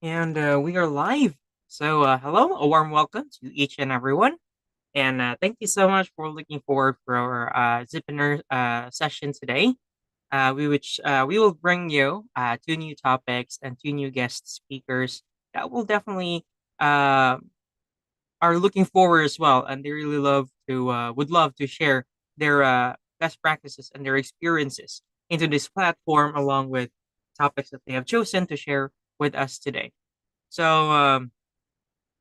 And we are live. So, hello, a warm welcome to each and everyone. And thank you so much for looking forward for our Zipinar session today. We will bring you two new topics and two new guest speakers that will definitely uh, are looking forward as well, and they really love to would love to share their best practices and their experiences into this platform, along with topics that they have chosen to share with us today. So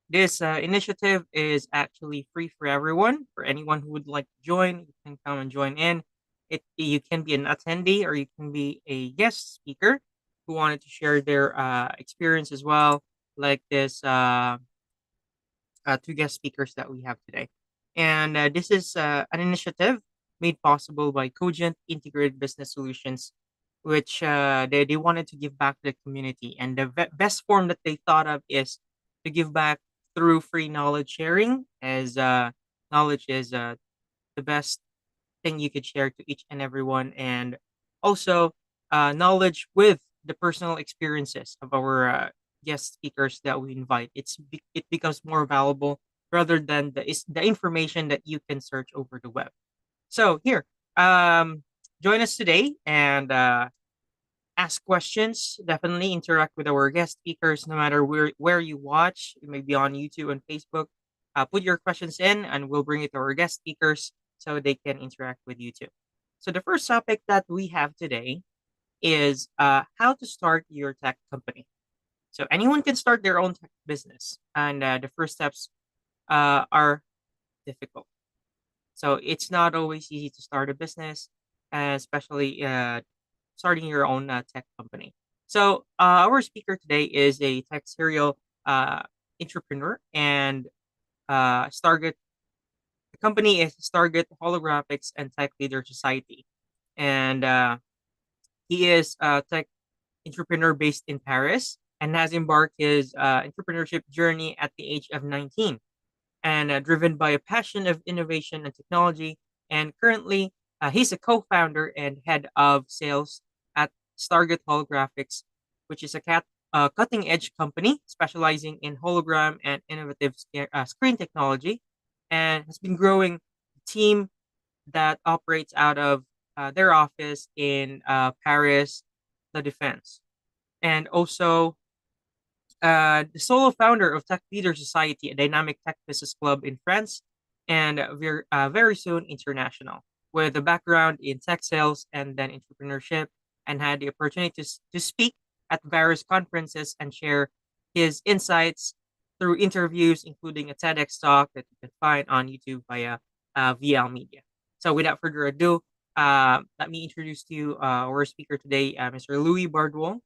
this initiative is actually free for everyone. For anyone who would like to join, you can come and join in. You can be an attendee or you can be a guest speaker who wanted to share their experience as well, like this two guest speakers that we have today. And this is an initiative made possible by Cogent Integrated Business Solutions, which they wanted to give back to the community. And the best form that they thought of is to give back through free knowledge sharing, as knowledge is the best thing you could share to each and everyone. And also, knowledge with the personal experiences of our guest speakers that we invite. It becomes more valuable rather than the information that you can search over the web. So here, join us today and ask questions. Definitely interact with our guest speakers, no matter where you watch. It may be on YouTube and Facebook. Put your questions in, and we'll bring it to our guest speakers so they can interact with you too. So the first topic that we have today is how to start your tech company. So anyone can start their own tech business, and the first steps are difficult. So it's not always easy to start a business, especially starting your own tech company. So our speaker today is a tech serial uh, entrepreneur, and Stargate. The company is Stargate Holographics and Tech Leader Society, and he is a tech entrepreneur based in Paris and has embarked his entrepreneurship journey at the age of 19 and driven by a passion of innovation and technology. And currently, he's a co-founder and head of sales at Stargate Holographics, which is a cutting-edge company specializing in hologram and innovative screen technology, and has been growing a team that operates out of their office in Paris, La Défense, and also the solo founder of Tech Leader Society, a dynamic tech business club in France, and very soon international, with a background in tech sales and then entrepreneurship, and had the opportunity to speak at various conferences and share his insights through interviews, including a TEDx talk that you can find on YouTube via VL Media. So, without further ado, let me introduce to you our speaker today, Mr. Louis Bardwell.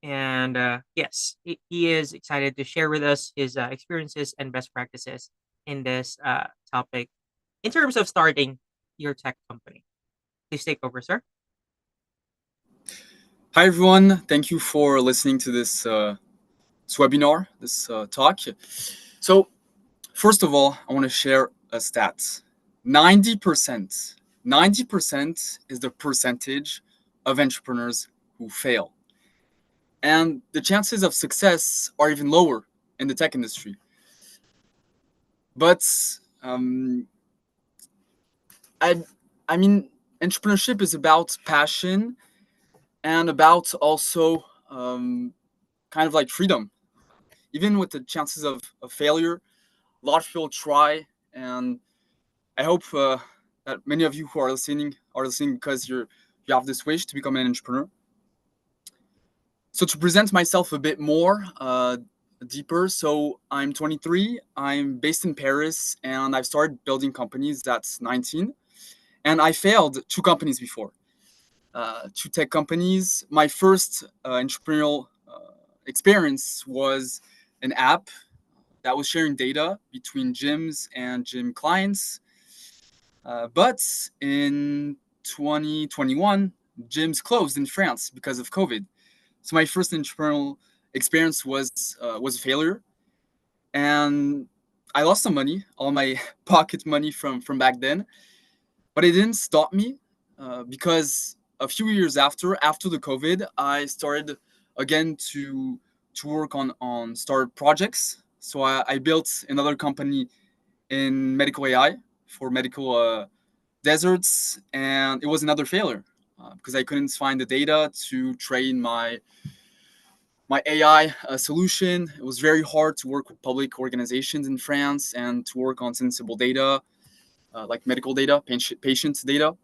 And yes, he is excited to share with us his experiences and best practices in this topic in terms of starting your tech company. Please take over, sir. Hi, everyone. Thank you for listening to this webinar, this talk. So, first of all, I want to share a stat. 90%, 90% is the percentage of entrepreneurs who fail. And the chances of success are even lower in the tech industry. But I, I mean, entrepreneurship is about passion and about also kind of like freedom. Even with the chances of failure, a lot of people try, and I hope that many of you who are listening because you have this wish to become an entrepreneur. So to present myself a bit more deeper, so I'm 23, I'm based in Paris, and I've started building companies at 19, and I failed two companies before, two tech companies. My first entrepreneurial experience was an app that was sharing data between gyms and gym clients. But in 2021, gyms closed in France because of COVID. So my first entrepreneurial experience was a failure, and I lost some money, all my pocket money from back then. But it didn't stop me because a few years after the COVID, I started again to work on startup projects. So I built another company in medical AI for medical deserts, and it was another failure because I couldn't find the data to train my AI solution. It was very hard to work with public organizations in France and to work on sensible data, like medical data, patient data.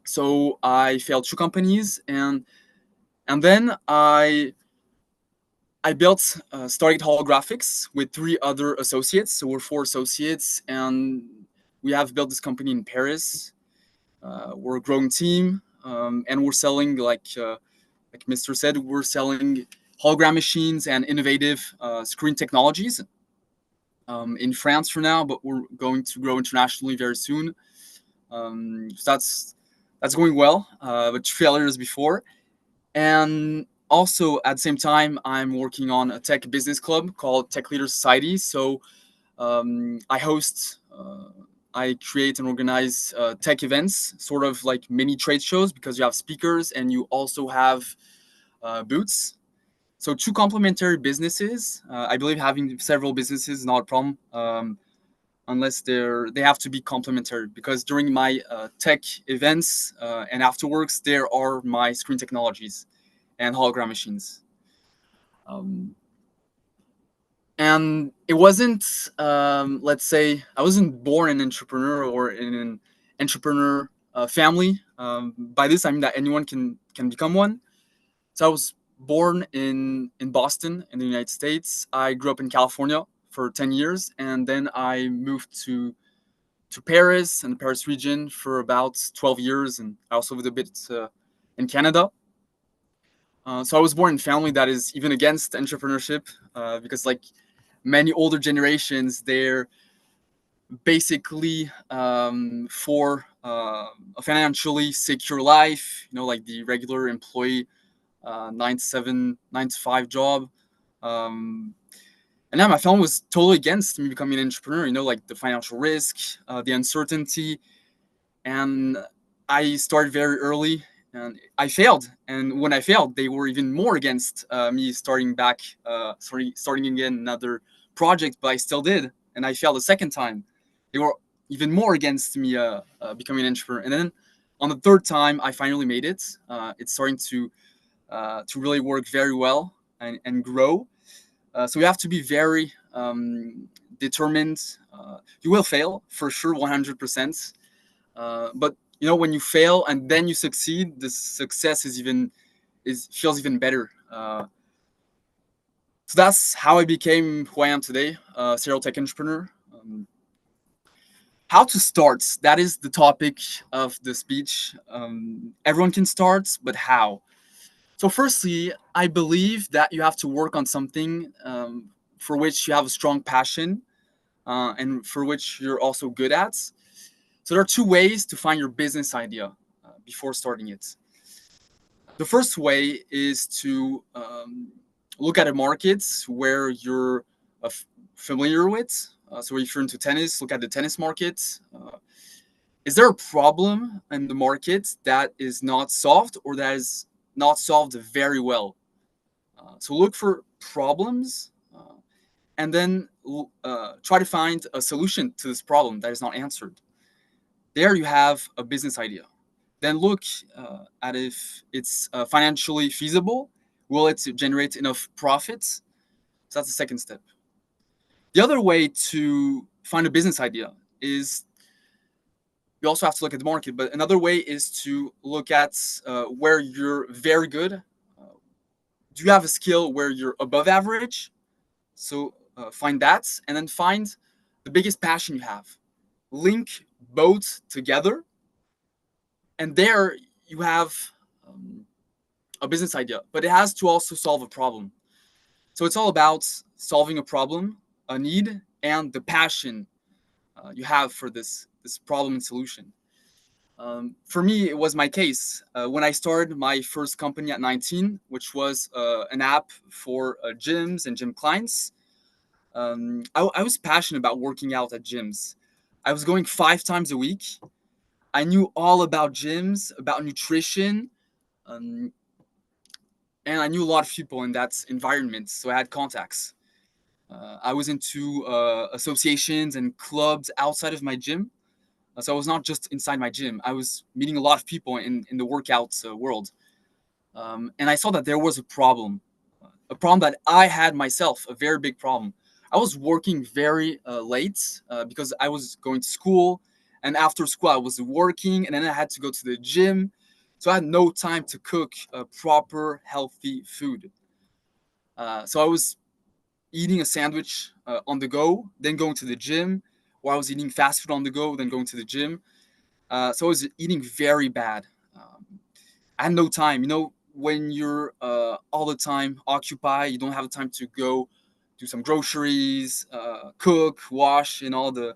So I failed two companies, and then I built StarGate Holographics with three other associates. So we're four associates, and we have built this company in Paris. We're a growing team, and we're selling like Mr. said, we're selling hologram machines and innovative screen technologies in France for now, but we're going to grow internationally very soon. So that's going well, but failures before. And also at the same time, I'm working on a tech business club called Tech Leader Society. So I host, I create and organize tech events, sort of like mini trade shows, because you have speakers and you also have booths. So two complementary businesses. I believe having several businesses is not a problem, unless they have to be complementary. Because during my tech events and afterwards, there are my screen technologies and hologram machines. Um, and it wasn't, let's say, I wasn't born an entrepreneur or in an entrepreneur family. By this, I mean that anyone can become one. So I was born in Boston, in the United States. I grew up in California for 10 years, and then I moved to Paris and the Paris region for about 12 years, and I also lived a bit in Canada. So I was born in a family that is even against entrepreneurship because, like many older generations, they're basically for a financially secure life, like the regular employee 9 to 7, 9 to 5 job. Um, and then my family was totally against me becoming an entrepreneur, like the financial risk, the uncertainty. And I started very early and I failed. And when I failed, they were even more against me starting again another project, but I still did. And I failed a second time. They were even more against me becoming an entrepreneur. And then on the third time, I finally made it. It's starting to really work very well and grow. So you have to be very determined. You will fail for sure, 100%. But when you fail and then you succeed, the success feels even better. So that's how I became who I am today, serial tech entrepreneur. How to start? That is the topic of the speech. Everyone can start, but how? So, firstly, I believe that you have to work on something for which you have a strong passion and for which you're also good at. So, there are two ways to find your business idea before starting it. The first way is to look at a market where you're familiar with. So, if you're into tennis, look at the tennis market. Is there a problem in the market that is not solved or that is not solved very well? So look for problems and then try to find a solution to this problem that is not answered. There you have a business idea. Then look at if it's financially feasible. Will it generate enough profits? So that's the second step. The other way to find a business idea is you also have to look at the market, but another way is to look at where you're very good. Do you have a skill where you're above average? So find that, and then find the biggest passion you have. Link both together, and there you have a business idea, but it has to also solve a problem. So it's all about solving a problem, a need, and the passion you have for this problem and solution. For me, it was my case. When I started my first company at 19, which was an app for gyms and gym clients, I was passionate about working out at gyms. I was going 5 times a week. I knew all about gyms, about nutrition, um, and I knew a lot of people in that environment, so I had contacts. I was into associations and clubs outside of my gym, so I was not just inside my gym. I was meeting a lot of people in the workouts world, and I saw that there was a problem that I had myself, a very big problem. I was working very late because I was going to school, and after school I was working, and then I had to go to the gym, so I had no time to cook proper healthy food. So I was eating a sandwich on the go, then going to the gym, or I was eating fast food on the go, then going to the gym. So I was eating very bad. I had no time. You know, when you're all the time occupied, you don't have the time to go do some groceries, cook, wash, and all the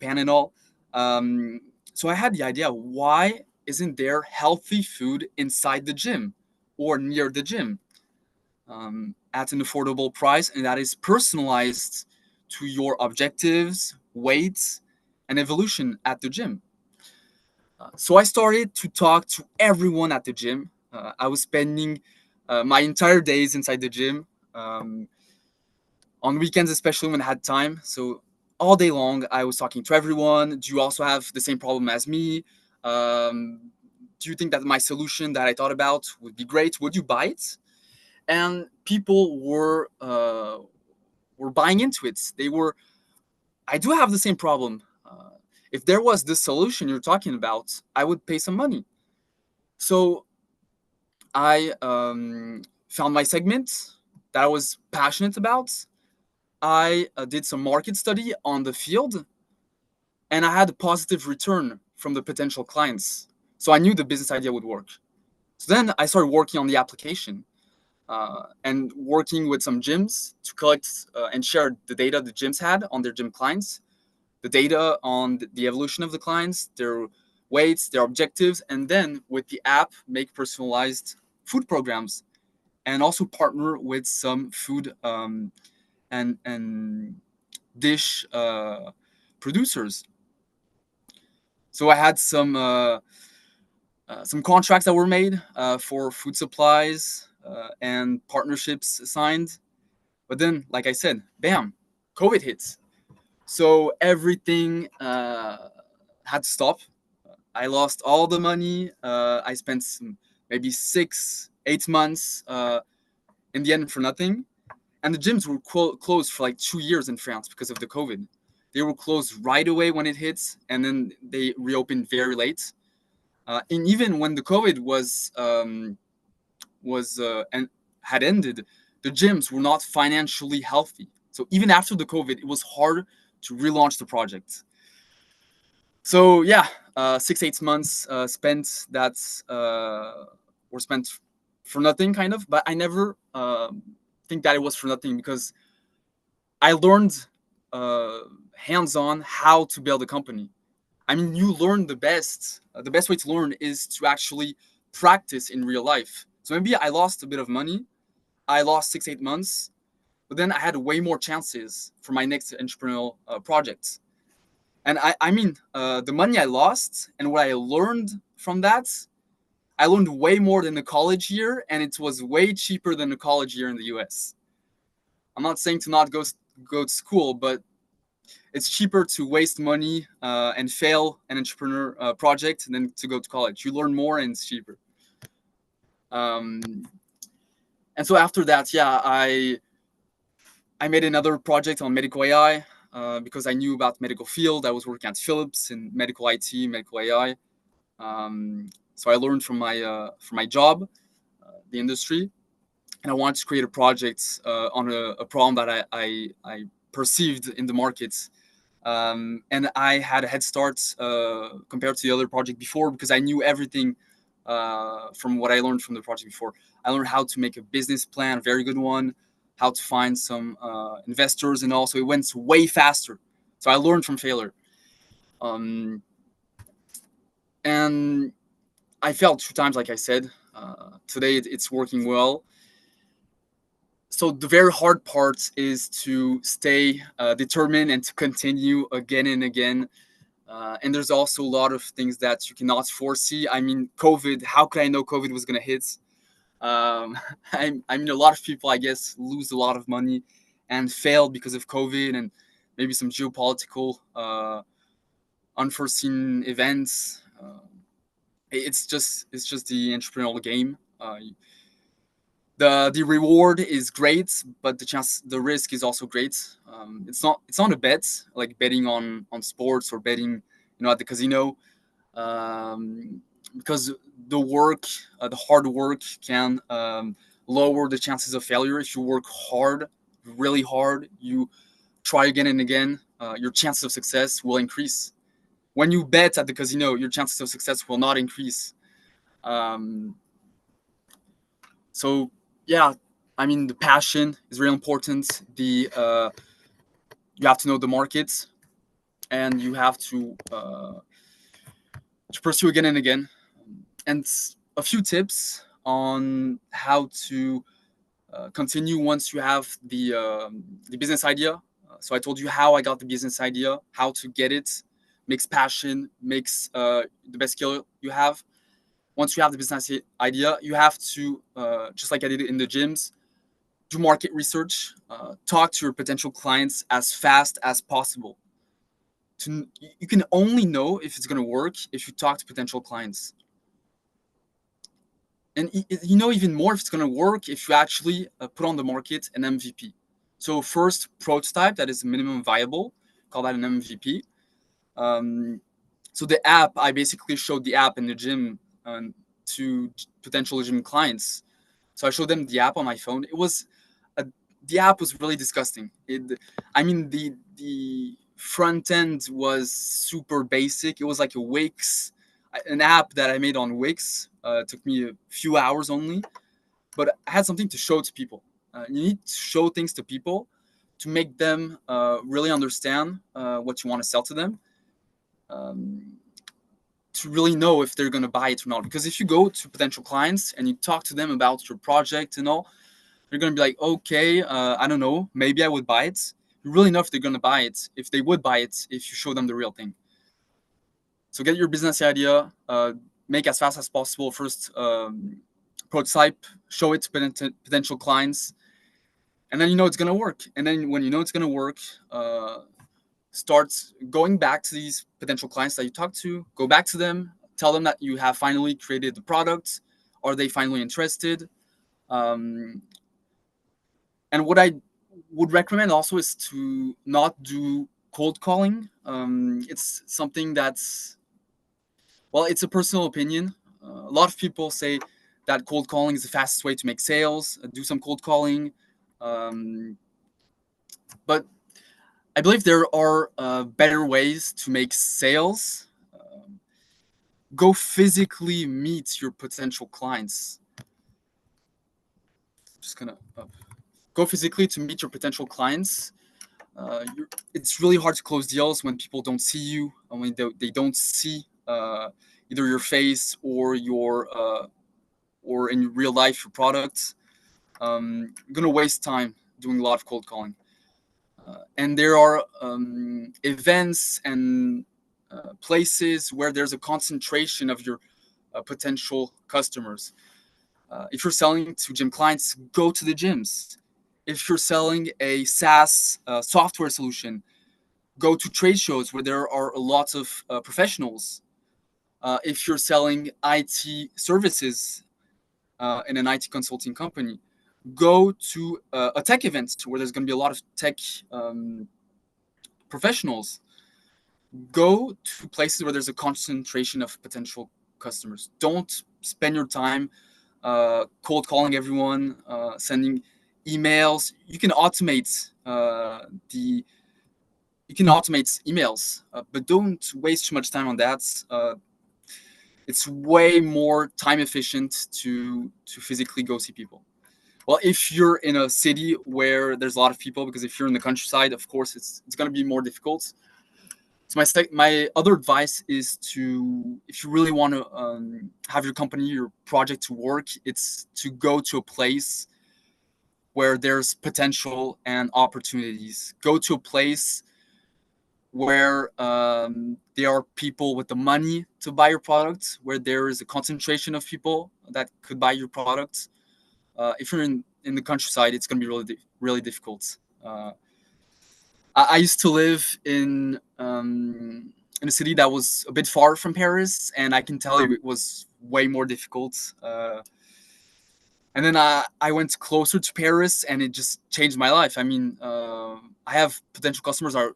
pan and all. Um, so I had the idea: why isn't there healthy food inside the gym or near the gym at an affordable price, and that is personalized to your objectives, weights, and evolution at the gym? So I started to talk to everyone at the gym. I was spending my entire days inside the gym, um, on weekends, especially when I had time. So all day long, I was talking to everyone. Do you also have the same problem as me? Um, do you think that my solution that I thought about would be great? Would you buy it? And people were buying into it. They were. I do have the same problem. If there was this solution you're talking about, I would pay some money. So I found my segment that I was passionate about. I did some market study on the field, and I had a positive return from the potential clients. So I knew the business idea would work. So then I started working on the application and working with some gyms to collect and share the data the gyms had on their gym clients, the data on the evolution of the clients, their weights, their objectives, and then with the app, make personalized food programs and also partner with some food and dish producers. So I had some contracts that were made for food supplies and partnerships signed. But then, like I said, bam, COVID hits. So everything had to stop. I lost all the money. I spent maybe 6, 8 months in the end for nothing. And the gyms were closed for like 2 years in France because of the COVID. They were closed right away when it hits, and then they reopened very late. And even when the COVID was and had ended, the gyms were not financially healthy. So even after the COVID, it was hard to relaunch the project. So yeah, 6, 8 months spent were spent for nothing, kind of. But I never think that it was for nothing because I learned uh, hands-on how to build a company. I mean, you learn the best. The best way to learn is to actually practice in real life. So maybe I lost a bit of money. I lost 6, 8 months, but then I had way more chances for my next entrepreneurial project. And I mean, the money I lost and what I learned from that, I learned way more than the college year, and it was way cheaper than the college year in the US. I'm not saying to not go to school, but it's cheaper to waste money and fail an entrepreneur project than to go to college. You learn more and it's cheaper. Um, and so after that, yeah, I made another project on medical AI because I knew about medical field. I was working at Philips in medical IT, medical AI. So I learned from my job, the industry, and I wanted to create a project on a problem that I perceived in the market. And I had a head start compared to the other project before because I knew everything from what I learned from the project before. I learned how to make a business plan, a very good one, how to find some investors, and also it went way faster. So I learned from failure. Um, and I failed 2 times, like I said. Today it's working well. So the very hard part is to stay determined and to continue again and again. And there's also a lot of things that you cannot foresee. I mean, COVID. How could I know COVID was gonna hit? I mean, a lot of people, I guess, lose a lot of money and failed because of COVID and maybe some geopolitical unforeseen events. It's just the entrepreneurial game. The reward is great, but the risk is also great. It's not a bet like betting on sports or betting at the casino, um, because the hard work can lower the chances of failure. If you work hard, really hard, you try again and again, your chances of success will increase. When you bet at the casino, your chances of success will not increase. Um, so yeah, I mean the passion is really important. You have to know the market, and you have to pursue again and again. And a few tips on how to continue once you have the business idea. So I told you how I got the business idea, how to get it, makes passion, makes the best skill you have. Once you have the business idea, you have to, just like I did in the gyms, do market research, talk to your potential clients as fast as possible. You can only know if it's going to work if you talk to potential clients. And even more if it's going to work if you actually put on the market an MVP. So first prototype that is minimum viable, call that an MVP. So the app, I basically showed the app in the gym to potential gym clients. So I showed them the app on my phone. A, the app was really disgusting. I mean, the front end was super basic. It was like a Wix, an app that I made on Wix. It took me a few hours only, but I had something to show to people. You need to show things to people to make them really understand what you want to sell to them. To really know if they're going to buy it or not. Because if you go to potential clients and you talk to them about your project and all, they're going to be like, okay, I don't know, maybe I would buy it. You really know if they're going to buy it, if they would buy it, if you show them the real thing. So get your business idea, make as fast as possible. First, prototype, show it to potential clients, and then you know it's going to work. And then when you know it's going to work, start going back to these potential clients that you talk to, go back to them, tell them that you have finally created the product. Are they finally interested? Um, and what I would recommend also is to not do cold calling. It's something that's, well, it's a personal opinion. A lot of people say that cold calling is the fastest way to make sales. Do some cold calling. But I believe there are better ways to make sales. Go physically meet your potential clients. Just gonna go physically to meet your potential clients. It's really hard to close deals when people don't see you, and when they don't see either your face or or in real life your products. You're gonna waste time doing a lot of cold calling. And there are events and places where there's a concentration of your potential customers. If you're selling to gym clients, go to the gyms. If you're selling a SaaS software solution, go to trade shows where there are a lot of professionals. If you're selling IT services in an IT consulting company, go to a tech event where there's going to be a lot of tech professionals. Go to places where there's a concentration of potential customers. Don't spend your time cold calling everyone, sending emails. You can automate emails, but don't waste too much time on that. It's way more time efficient to physically go see people. Well, if you're in a city where there's a lot of people, because if you're in the countryside, of course, it's going to be more difficult. So my other advice is if you really want to have your company, your project to work, it's to go to a place where there's potential and opportunities. Go to a place where there are people with the money to buy your product, where there is a concentration of people that could buy your product. If you're in the countryside, it's going to be really difficult. I used to live in a city that was a bit far from Paris, and I can tell you it was way more difficult. And then I went closer to Paris, and it just changed my life. I mean, I have potential customers are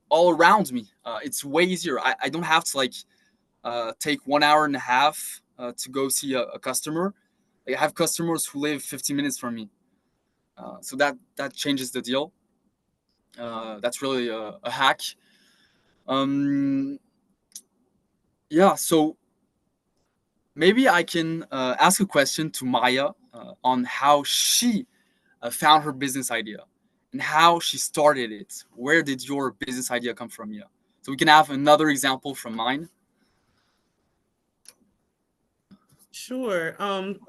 all around me. It's way easier. I don't have to like take 1 hour and a half to go see a customer. Like, I have customers who live 15 minutes from me, so that changes the deal. That's really a hack. Um, yeah, so maybe I can ask a question to Maya on how she found her business idea and how she started it. Where did your business idea come from, Mia? So we can have another example from mine. Sure.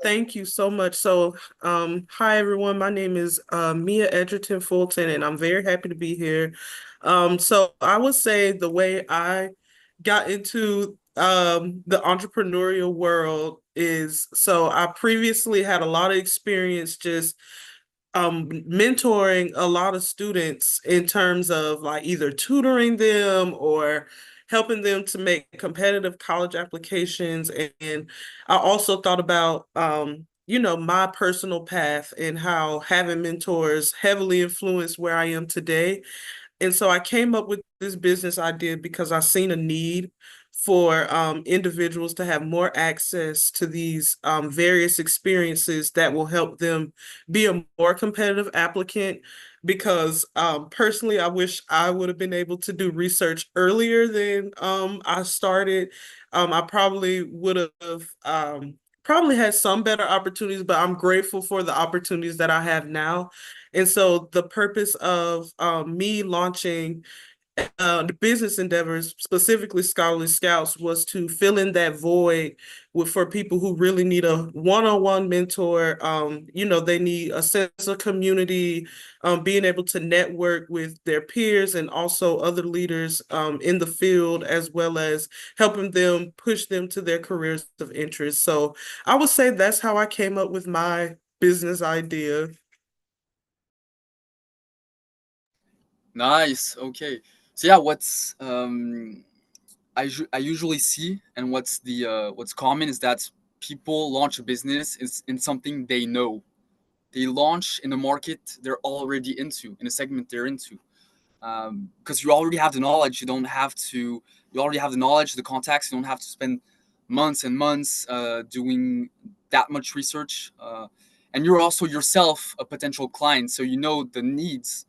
Thank you so much. So, hi everyone. My name is Mia Edgerton Fulton, and I'm very happy to be here. So I would say the way I got into the entrepreneurial world is so I previously had a lot of experience just mentoring a lot of students in terms of like either tutoring them or helping them to make competitive college applications. And I also thought about my personal path and how having mentors heavily influenced where I am today. And so I came up with this business idea because I seen a need for individuals to have more access to these various experiences that will help them be a more competitive applicant. Because personally, I wish I would have been able to do research earlier than I started. I probably would have probably had some better opportunities, but I'm grateful for the opportunities that I have now. And so the purpose of me launching the business endeavors, specifically Scholarly Scouts, was to fill in that void for people who really need a one-on-one mentor. They need a sense of community, being able to network with their peers and also other leaders in the field, as well as helping them push them to their careers of interest. So I would say that's how I came up with my business idea. Nice. Okay. So yeah, what's I usually see, and what's common is that people launch a business in something they know. They launch in a market they're already into, in a segment they're into. Because you already have the knowledge. You don't have to. You already have the knowledge, the contacts. You don't have to spend months and months doing that much research. And you're also yourself a potential client, so you know the needs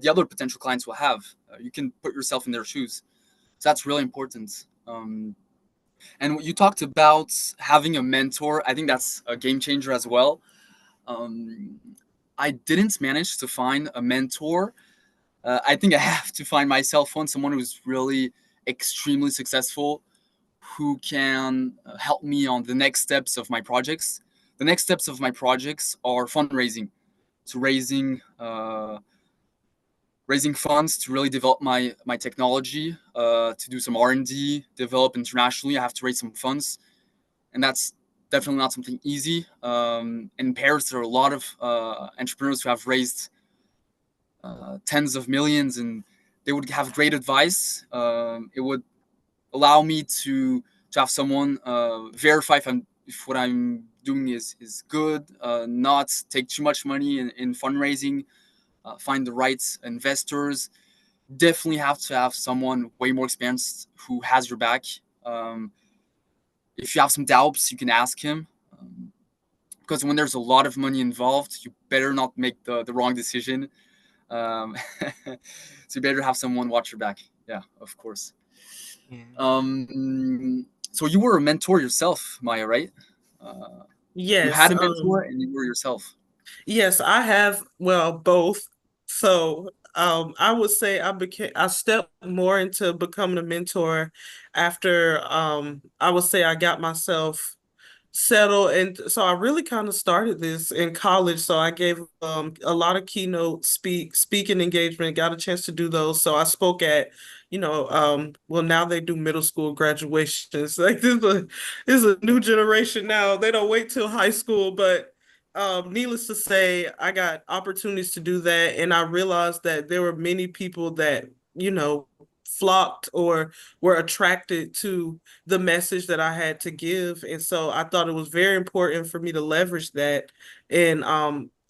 the other potential clients will have. You can put yourself in their shoes. So that's really important. And you talked about having a mentor. I think that's a game changer as well. Um, I didn't manage to find a mentor. I think I have to find myself one, someone who's really extremely successful, who can help me on the next steps of my projects. The next steps of my projects are fundraising, to raising funds to really develop my technology, to do some R&D, develop internationally. I have to raise some funds, and that's definitely not something easy. In Paris, there are a lot of entrepreneurs who have raised tens of millions, and they would have great advice. It would allow me to have someone verify if what I'm doing is good, not take too much money in fundraising, find the right investors. Definitely have to have someone way more experienced who has your back. Um, if you have some doubts, you can ask him. Because when there's a lot of money involved, you better not make the wrong decision. So you better have someone watch your back. Yeah, of course. Yeah. So you were a mentor yourself, Maya, right? Uh, you Yes. had a mentor and you were yourself. Yes, I have, well, both. So, I would say I stepped more into becoming a mentor after I would say I got myself settled. And so I really kind of started this in college. So I gave a lot of keynote speaking engagement, got a chance to do those. So I spoke at well, now they do middle school graduations. Like this is a new generation now. They don't wait till high school, but needless to say, I got opportunities to do that, and I realized that there were many people that, you know, flocked or were attracted to the message that I had to give. And so I thought it was very important for me to leverage that. And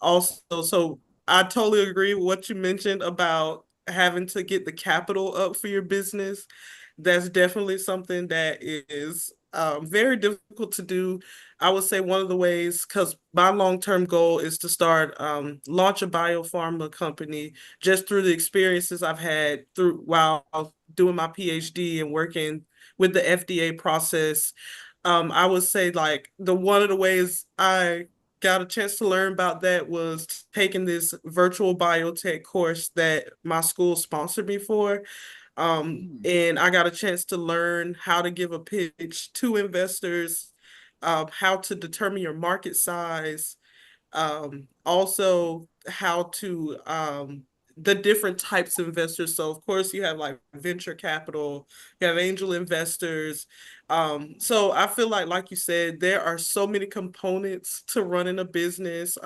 also, so I totally agree with what you mentioned about having to get the capital up for your business. That's definitely something that is very difficult to do. I would say one of the ways, because my long-term goal is to start launch a biopharma company just through the experiences I've had through while doing my PhD and working with the FDA process. I would say like the one of the ways I got a chance to learn about that was taking this virtual biotech course that my school sponsored me for. And I got a chance to learn how to give a pitch to investors, how to determine your market size, also how to the different types of investors. So of course you have like venture capital, you have angel investors. So I feel like you said, there are so many components to running a business.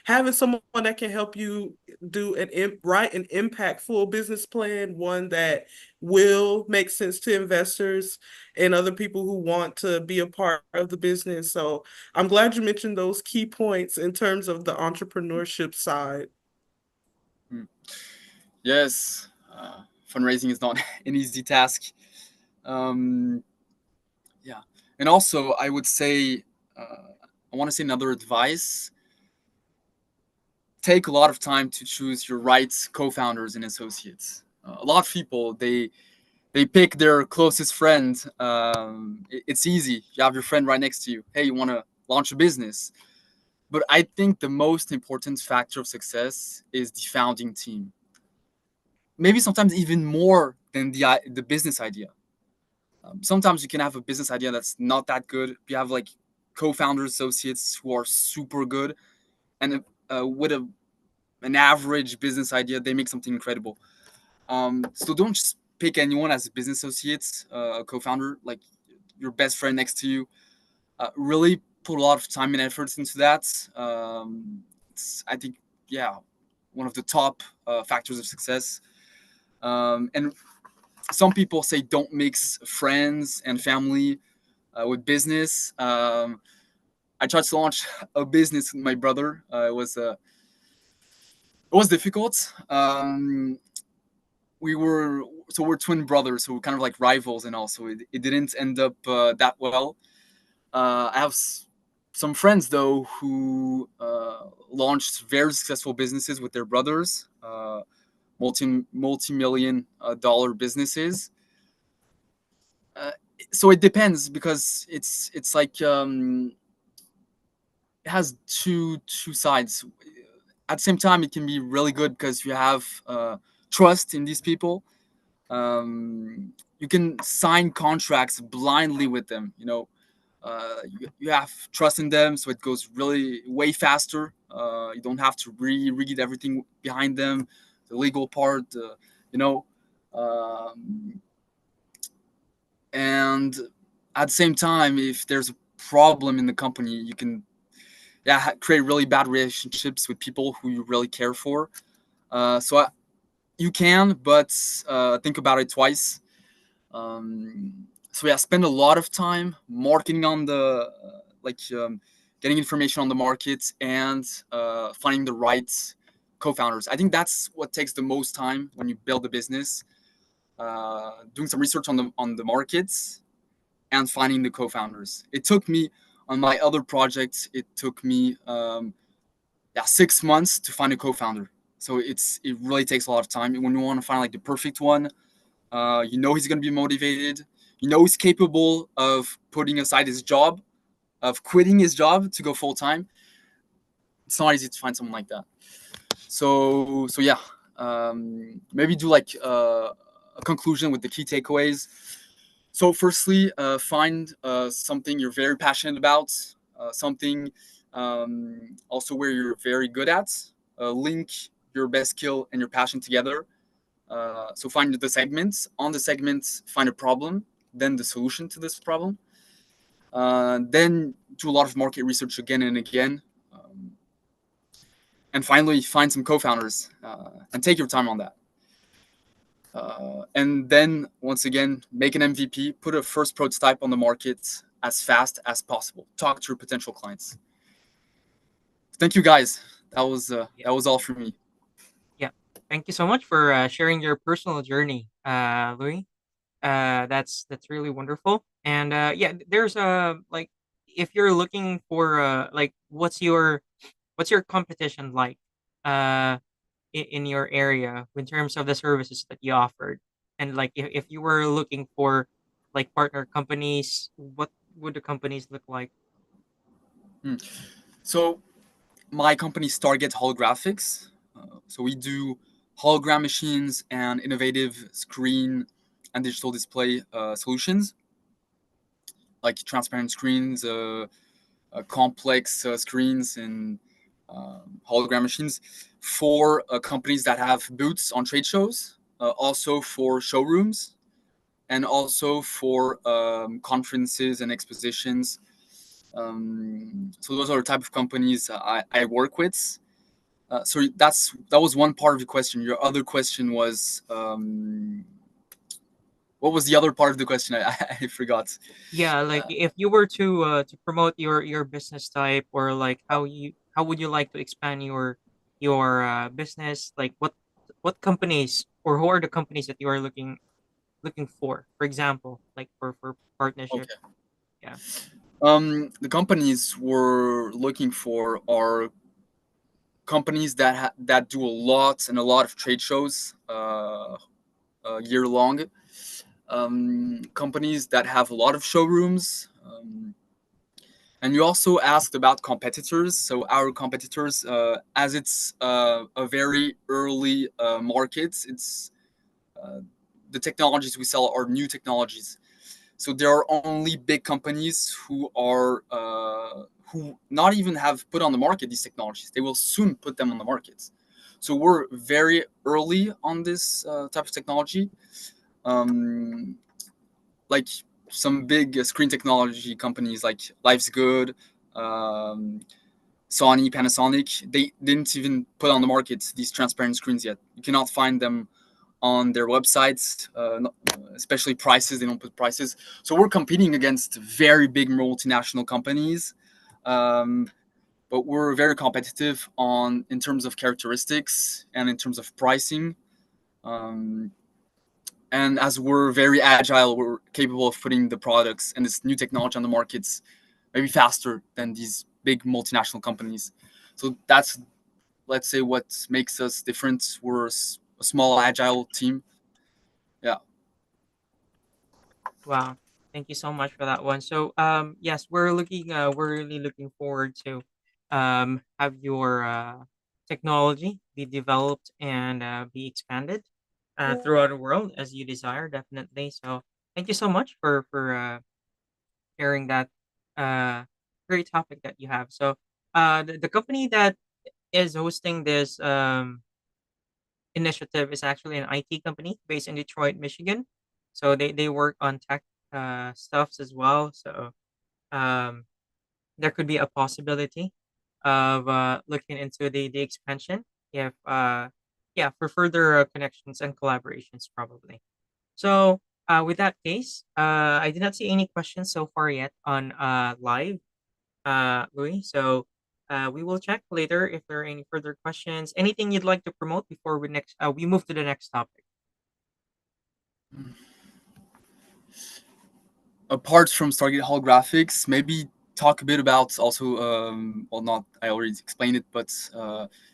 Having someone that can help you do write an impactful business plan, one that will make sense to investors and other people who want to be a part of the business. So I'm glad you mentioned those key points in terms of the entrepreneurship side. Yes, fundraising is not an easy task. Um, yeah, and also I would say, I want to say another advice: take a lot of time to choose your right co-founders and associates. A lot of people, they pick their closest friend. It's easy. You have your friend right next to you. Hey, you want to launch a business? But I think the most important factor of success is the founding team. Maybe sometimes even more than the business idea. Sometimes you can have a business idea that's not that good. You have like co-founders, associates who are super good, and with an average business idea, they make something incredible. So don't just pick anyone as a business associate, a co-founder, like your best friend next to you. Really put a lot of time and efforts into that. It's, I think, yeah, one of the top factors of success. And some people say don't mix friends and family with business. I tried to launch a business with my brother. It was difficult. We're twin brothers, so we're kind of like rivals, and also it didn't end up that well. I have some friends though who launched very successful businesses with their brothers, multi-million dollar businesses. Uh, so it depends, because it's like it has two sides. At the same time, it can be really good because you have trust in these people. You can sign contracts blindly with them. You have trust in them, so it goes really way faster. You don't have to read everything behind them, the legal part, you know. Um, and at the same time, if there's a problem in the company, you can create really bad relationships with people who you really care for. You can, but think about it twice. Spend a lot of time marketing on the getting information on the market and finding the right co-founders. I think that's what takes the most time when you build a business. Doing some research on the markets and finding the co-founders. It took me on my other projects. It took me 6 months to find a co-founder. So it really takes a lot of time. When you want to find like the perfect one, he's going to be motivated. He's capable of putting aside his job, of quitting his job to go full time. It's not easy to find someone like that. So yeah, maybe do like a conclusion with the key takeaways. So firstly, find something you're very passionate about, something also where you're very good at. Link your best skill and your passion together. So find the segments. On the segments, find a problem, then the solution to this problem. Then do a lot of market research again and again. and finally find some co-founders and take your time on that. And then once again, make an MVP, put a first prototype on the market as fast as possible. Talk to your potential clients. Thank you, guys. That was all for me. Yeah. Thank you so much for sharing your personal journey, Louis. That's really wonderful. And yeah, there's like if you're looking for like what's your competition like uh in your area in terms of the services that you offered, and like if you were looking for like partner companies, what would the companies look like? Hmm. So my company's Target Holographics. So we do hologram machines and innovative screen and digital display solutions, like transparent screens, complex screens, and hologram machines for companies that have booths on trade shows, also for showrooms, and also for conferences and expositions. So those are the type of companies I work with. So that was one part of the question. Your other question was what was the other part of the question? I forgot. Yeah, like if you were to promote your business type, or like how would you like to expand your business, like what companies, or who are the companies that you are looking for example, like for partnership? Okay. Yeah. The companies we're looking for are companies that do a lot of trade shows year long. Companies that have a lot of showrooms. And you also asked about competitors. So our competitors, as it's a very early market, it's uh, the technologies we sell are new technologies. So there are only big companies who not even have put on the market these technologies. They will soon put them on the market. So we're very early on this type of technology. Um, like some big screen technology companies like Life's Good, um, Sony, Panasonic, they didn't even put on the market these transparent screens yet. You cannot find them on their websites, especially prices. They don't put prices. So we're competing against very big multinational companies, um, but we're very competitive on in terms of characteristics and in terms of pricing. Um, and as we're very agile, we're capable of putting the products and this new technology on the markets maybe faster than these big multinational companies. So that's, let's say, what makes us different. We're a small agile team. Yeah. Wow. Thank you so much for that one. So, yes, we're really looking forward to, have your technology be developed and be expanded throughout the world as you desire, definitely. So, thank you so much for sharing that uh great topic that you have. So, the company that is hosting this initiative is actually an IT company based in Detroit, Michigan. So they work on tech stuffs as well. So um, there could be a possibility of looking into the expansion if yeah, for further connections and collaborations probably. So with that case, I did not see any questions so far yet on live, Louis. So we will check later if there are any further questions. Anything you'd like to promote before we move to the next topic? Apart from Stargate holographics, maybe talk a bit about also, well, not, I already explained it, but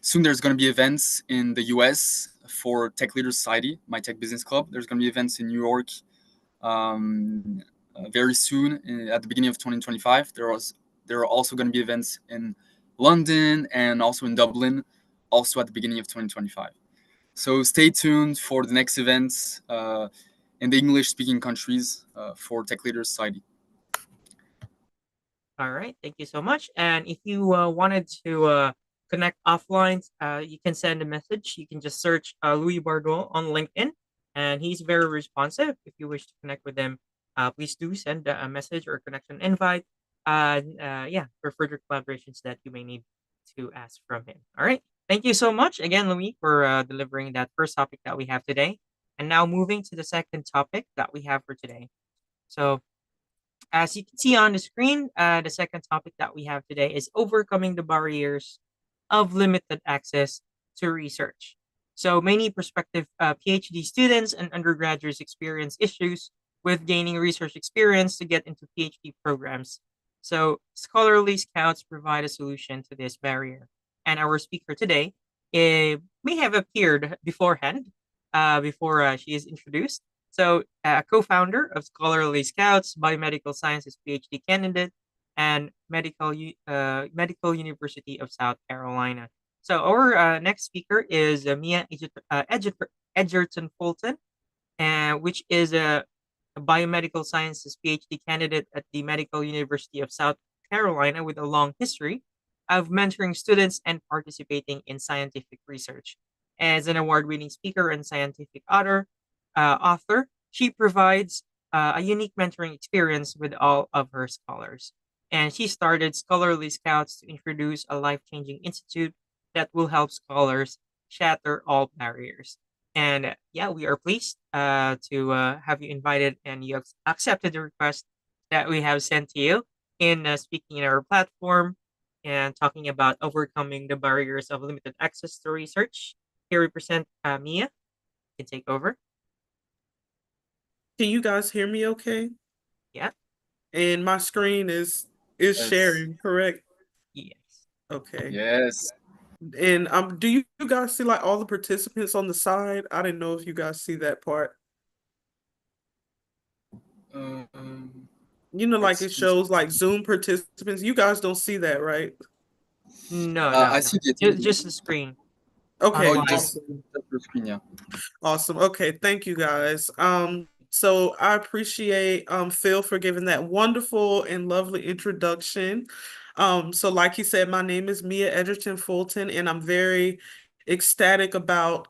soon there's going to be events in the US for Tech Leaders Society, my tech business club. There's going to be events in New York very soon, at the beginning of 2025. There are also going to be events in London and also in Dublin, also at the beginning of 2025. So stay tuned for the next events in the English-speaking countries for Tech Leaders Society. All right, thank you so much. And if you wanted to connect offline, you can send a message. You can just search Louis Bardot on LinkedIn, and he's very responsive. If you wish to connect with him, please do send a message or a connection invite. Yeah, for further collaborations that you may need to ask from him. All right. Thank you so much again, Louis, for delivering that first topic that we have today. And now moving to the second topic that we have for today. So, as you can see on the screen, the second topic that we have today is overcoming the barriers of limited access to research. So, many prospective PhD students and undergraduates experience issues with gaining research experience to get into PhD programs. So, scholarly scouts provide a solution to this barrier. And our speaker today may have appeared beforehand, before she is introduced. So, co-founder of Scholarly Scouts, biomedical sciences PhD candidate, and Medical University of South Carolina. So, our next speaker is Mia Edgerton Fulton, which is a biomedical sciences PhD candidate at the Medical University of South Carolina with a long history of mentoring students and participating in scientific research. As an award-winning speaker and scientific author, she provides a unique mentoring experience with all of her scholars. And she started Scholarly Scouts to introduce a life-changing institute that will help scholars shatter all barriers. And yeah, we are pleased to have you invited and you have accepted the request that we have sent to you in speaking in our platform and talking about overcoming the barriers of limited access to research. Here we present Mia. You can take over. Can you guys hear me okay? Yeah. And my screen is Yes. sharing, correct? Yes. Okay. Yes. And do you guys see like all the participants on the side? I didn't know if you guys see that part. You know, like it shows like Zoom participants. You guys don't see that, right? No, I no, see no. the Just attendance. the screen. Okay, Oh, you Online. just awesome. the screen, yeah. Awesome. Okay, thank you guys. So I appreciate Phil for giving that wonderful and lovely introduction. So like he said, my name is Mia Edgerton Fulton, and I'm very ecstatic about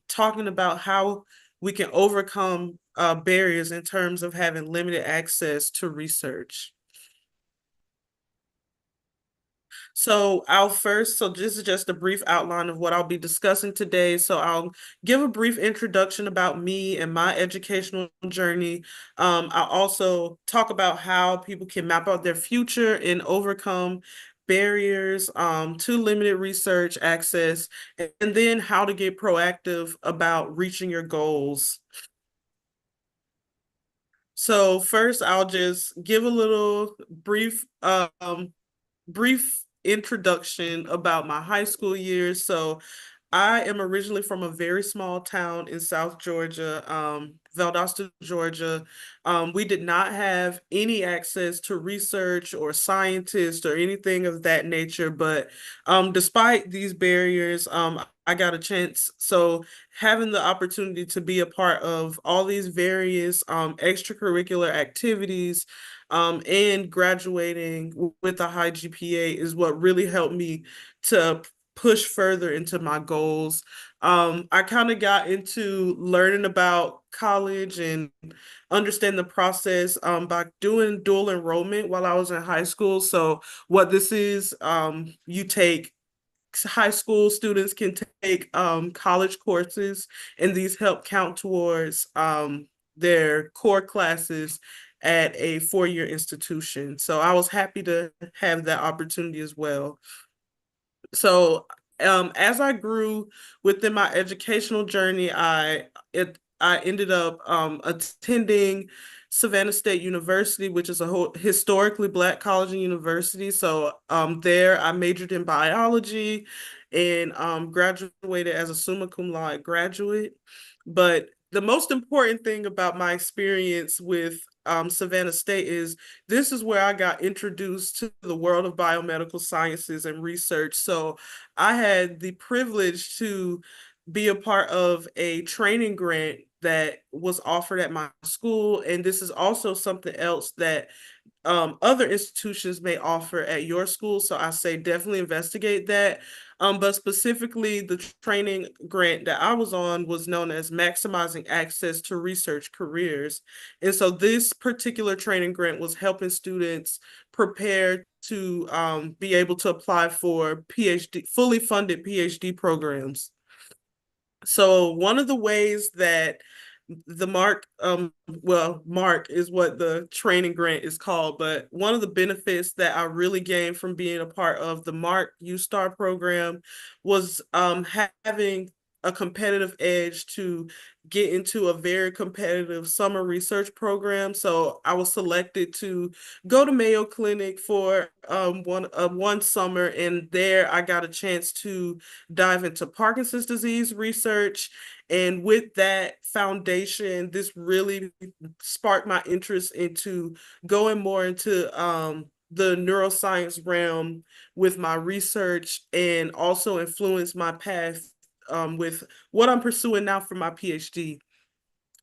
talking about how we can overcome barriers in terms of having limited access to research. So this is just a brief outline of what I'll be discussing today. So I'll give a brief introduction about me and my educational journey. I'll also talk about how people can map out their future and overcome barriers to limited research access, and then how to get proactive about reaching your goals. So first, I'll just give a little brief introduction about my high school years. So I am originally from a very small town in South Georgia, Valdosta, Georgia. We did not have any access to research or scientists or anything of that nature. But despite these barriers, I got a chance. So having the opportunity to be a part of all these various extracurricular activities and graduating with a high GPA is what really helped me to push further into my goals. I kind of got into learning about college and understand the process by doing dual enrollment while I was in high school. So what this is, you take high school students can take college courses, and these help count towards their core classes at a four-year institution. So I was happy to have that opportunity as well. So as I grew within my educational journey, I ended up attending Savannah State University, which is a historically Black college and university. So there I majored in biology and graduated as a summa cum laude graduate. But the most important thing about my experience with Savannah State is this is where I got introduced to the world of biomedical sciences and research. So I had the privilege to be a part of a training grant that was offered at my school. And this is also something else that other institutions may offer at your school. So I say definitely investigate that. But specifically, the training grant that I was on was known as Maximizing Access to Research Careers. And so this particular training grant was helping students prepare to be able to apply for PhD, fully funded PhD programs. So one of the ways that the Mark is what the training grant is called, but one of the benefits that I really gained from being a part of the Mark U-Star program was having a competitive edge to get into a very competitive summer research program. So I was selected to go to Mayo Clinic for one summer, and there I got a chance to dive into Parkinson's disease research. And with that foundation, this really sparked my interest into going more into the neuroscience realm with my research, and also influenced my path with what I'm pursuing now for my PhD.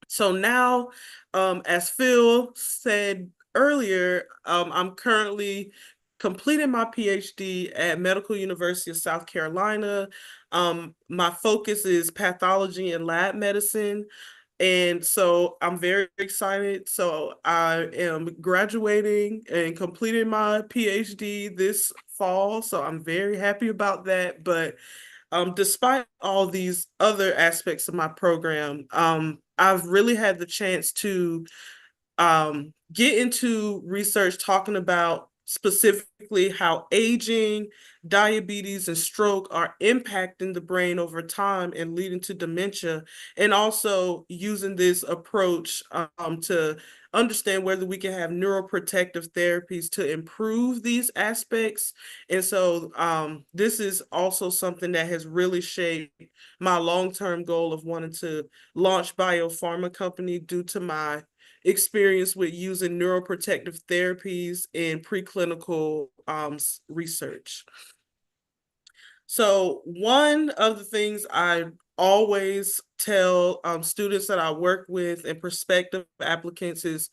So now, as Phil said earlier, I'm currently completing my PhD at Medical University of South Carolina. My focus is pathology and lab medicine. And so I'm very excited. So I am graduating and completing my PhD this fall. So I'm very happy about that. But despite all these other aspects of my program, I've really had the chance to get into research talking about specifically how aging, diabetes, and stroke are impacting the brain over time and leading to dementia, and also using this approach to understand whether we can have neuroprotective therapies to improve these aspects. And so this is also something that has really shaped my long-term goal of wanting to launch biopharma company due to my experience with using neuroprotective therapies in preclinical research. So one of the things I always tell students that I work with and prospective applicants is,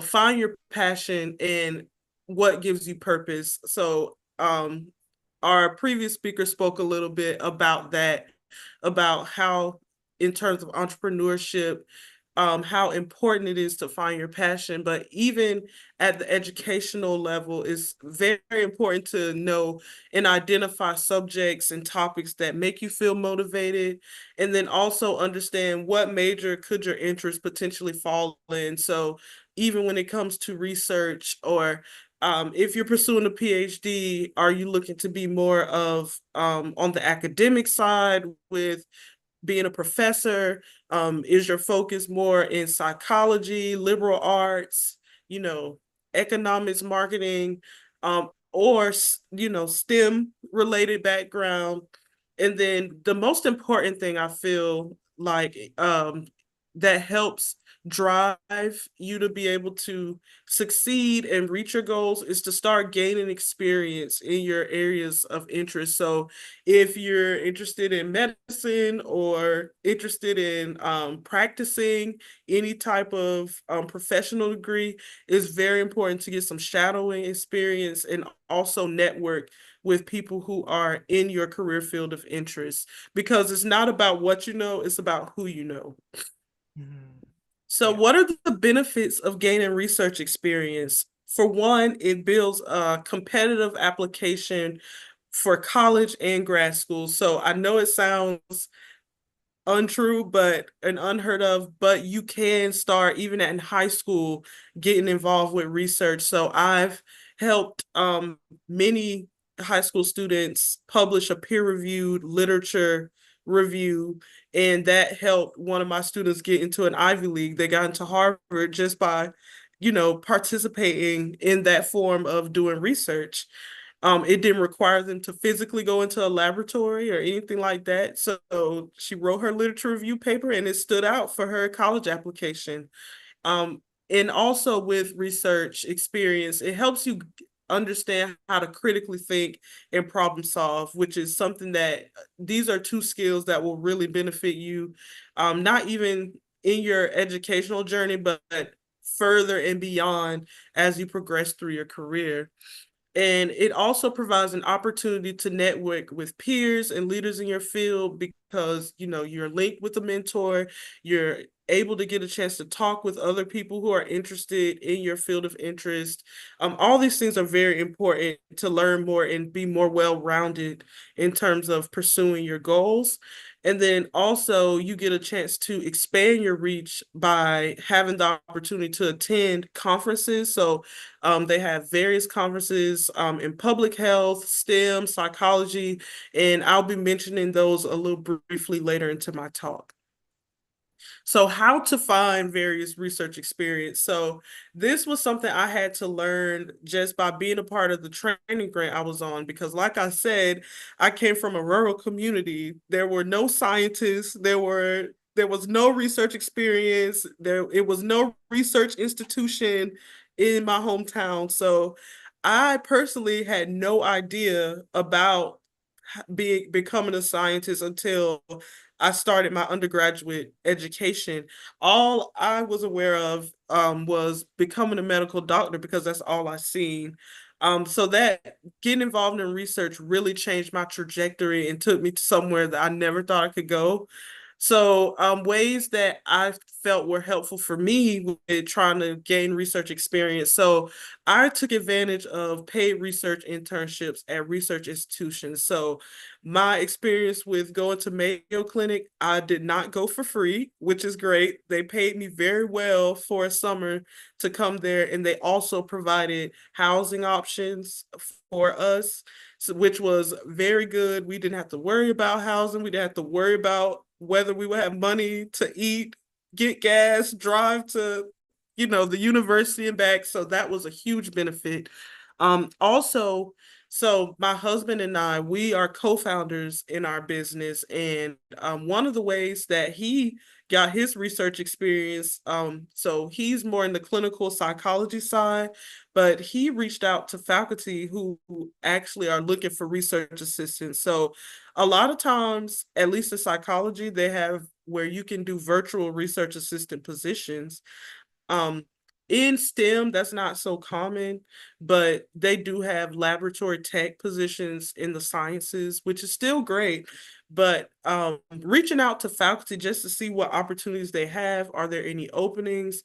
find your passion and what gives you purpose. So our previous speaker spoke a little bit about that, about how in terms of entrepreneurship, how important it is to find your passion. But even at the educational level, it's very important to know and identify subjects and topics that make you feel motivated, and then also understand what major could your interest potentially fall in. So even when it comes to research, or if you're pursuing a PhD, are you looking to be more of on the academic side with being a professor? Is your focus more in psychology, liberal arts, economics, marketing, or STEM related background? And then the most important thing I feel like that helps drive you to be able to succeed and reach your goals is to start gaining experience in your areas of interest. So if you're interested in medicine or interested in practicing any type of professional degree, it's very important to get some shadowing experience and also network with people who are in your career field of interest, because it's not about what you know, it's about who you know. Mhm. So Yeah. what are the benefits of gaining research experience? For one, it builds a competitive application for college and grad school. So I know it sounds untrue, but and unheard of, but you can start even in high school getting involved with research. So I've helped many high school students publish a peer-reviewed literature review, and that helped one of my students get into an Ivy League. They got into Harvard just by participating in that form of doing research. It didn't require them to physically go into a laboratory or anything like that. So she wrote her literature review paper and it stood out for her college application. Um, and also with research experience, it helps you understand how to critically think and problem solve, which is something that these are two skills that will really benefit you, not even in your educational journey, but further and beyond as you progress through your career. And it also provides an opportunity to network with peers and leaders in your field, because you're linked with a mentor, you're able to get a chance to talk with other people who are interested in your field of interest. All these things are very important to learn more and be more well-rounded in terms of pursuing your goals. And then also you get a chance to expand your reach by having the opportunity to attend conferences. So they have various conferences in public health, STEM, psychology, and I'll be mentioning those a little briefly later into my talk. So how to find various research experience. So this was something I had to learn just by being a part of the training grant I was on, because like I said, I came from a rural community. There were no scientists, there was no research experience, it was no research institution in my hometown. So I personally had no idea about becoming a scientist until I started my undergraduate education. All I was aware of was becoming a medical doctor, because that's all I seen. So that getting involved in research really changed my trajectory and took me to somewhere that I never thought I could go. So ways that I felt were helpful for me with trying to gain research experience. So I took advantage of paid research internships at research institutions. So my experience with going to Mayo Clinic, I did not go for free, which is great. They paid me very well for a summer to come there, and they also provided housing options for us, so, which was very good. We didn't have to worry about housing. We didn't have to worry about whether we would have money to eat, get gas, drive to, the university and back. So that was a huge benefit. Also, so my husband and I, we are co-founders in our business, and one of the ways that he got his research experience, so he's more in the clinical psychology side, but he reached out to faculty who actually are looking for research assistants. So a lot of times, at least in psychology, they have where you can do virtual research assistant positions. Um, in STEM, that's not so common, but they do have laboratory tech positions in the sciences, which is still great. But reaching out to faculty just to see what opportunities they have, are there any openings?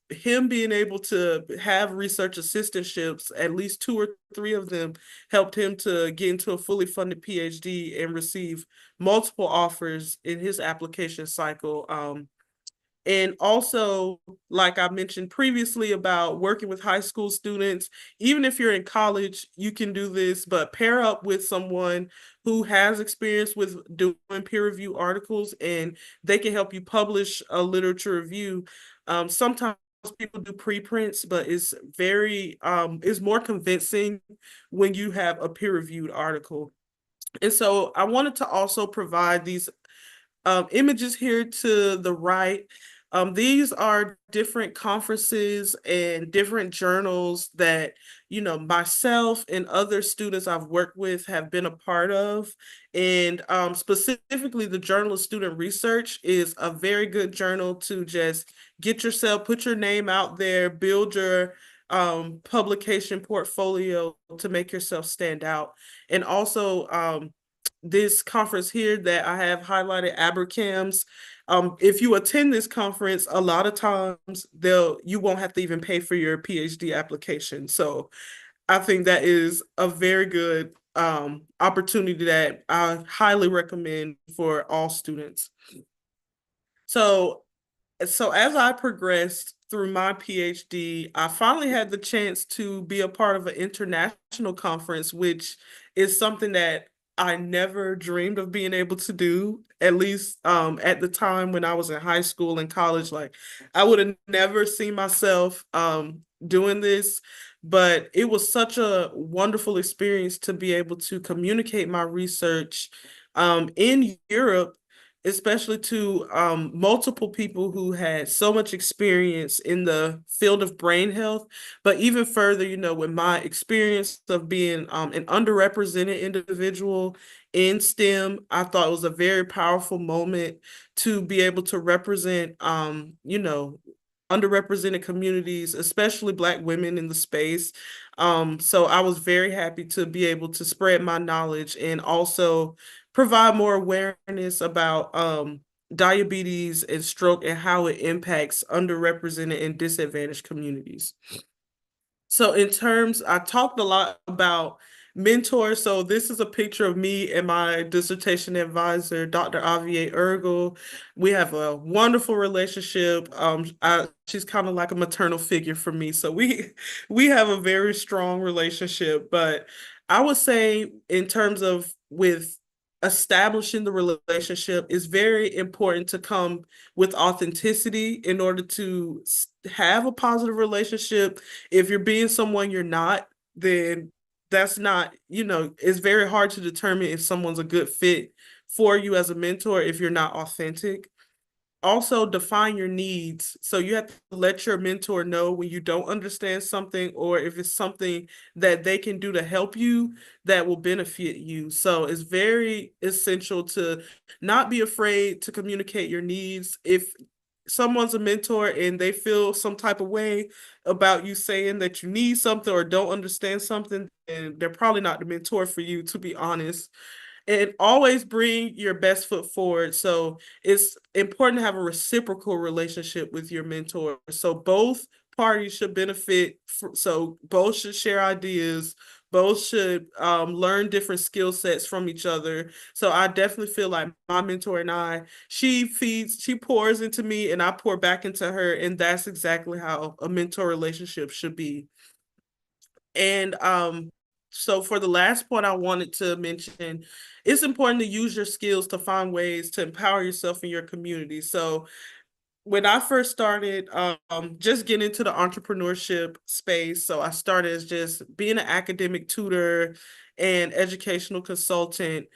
Him being able to have research assistantships, at least 2 or 3 of them, helped him to get into a fully funded PhD and receive multiple offers in his application cycle. And also, like I mentioned previously about working with high school students, even if you're in college, you can do this, but pair up with someone who has experience with doing peer review articles, and they can help you publish a literature review. Sometimes people do preprints, but it's more convincing when you have a peer reviewed article. And so I wanted to also provide these images here to the right. These are different conferences and different journals that, myself and other students I've worked with have been a part of. And specifically, the Journal of Student Research is a very good journal to just put your name out there, build your publication portfolio to make yourself stand out. And also, this conference here that I have highlighted, Abercams. If you attend this conference, a lot of times you won't have to even pay for your PhD application. So I think that is a very good opportunity that I highly recommend for all students. So as I progressed through my PhD, I finally had the chance to be a part of an international conference, which is something that I never dreamed of being able to do, at least at the time when I was in high school and college. Like, I would have never seen myself doing this, but it was such a wonderful experience to be able to communicate my research in Europe, especially to multiple people who had so much experience in the field of brain health. But even further, with my experience of being an underrepresented individual in STEM, I thought it was a very powerful moment to be able to represent, underrepresented communities, especially Black women in the space. So I was very happy to be able to spread my knowledge and also provide more awareness about diabetes and stroke and how it impacts underrepresented and disadvantaged communities. So in terms, I talked a lot about mentors. So this is a picture of me and my dissertation advisor, Dr. Avier Ergel. We have a wonderful relationship. She's kind of like a maternal figure for me. So we have a very strong relationship. But I would say in terms of with establishing the relationship, is very important to come with authenticity in order to have a positive relationship. If you're being someone you're not, then that's not, it's very hard to determine if someone's a good fit for you as a mentor if you're not authentic. Also, define your needs. So you have to let your mentor know when you don't understand something, or if it's something that they can do to help you that will benefit you. So it's very essential to not be afraid to communicate your needs. If someone's a mentor and they feel some type of way about you saying that you need something or don't understand something, then they're probably not the mentor for you, to be honest. And always bring your best foot forward. So it's important to have a reciprocal relationship with your mentor. So both parties should benefit. So both should share ideas. Both should learn different skill sets from each other. So I definitely feel like my mentor and she pours into me and I pour back into her. And that's exactly how a mentor relationship should be. And so for the last point I wanted to mention, it's important to use your skills to find ways to empower yourself in your community. So when I first started just getting into the entrepreneurship space, so I started as just being an academic tutor and educational consultant.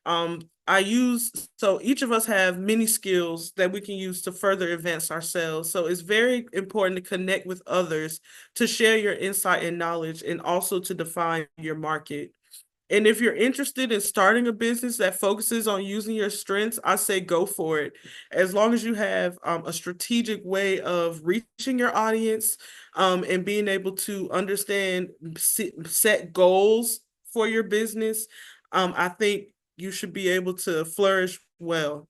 So each of us have many skills that we can use to further advance ourselves. So it's very important to connect with others, to share your insight and knowledge, and also to define your market. And if you're interested in starting a business that focuses on using your strengths, I say go for it. As long as you have a strategic way of reaching your audience, and being able to understand, set goals for your business, I think you should be able to flourish well.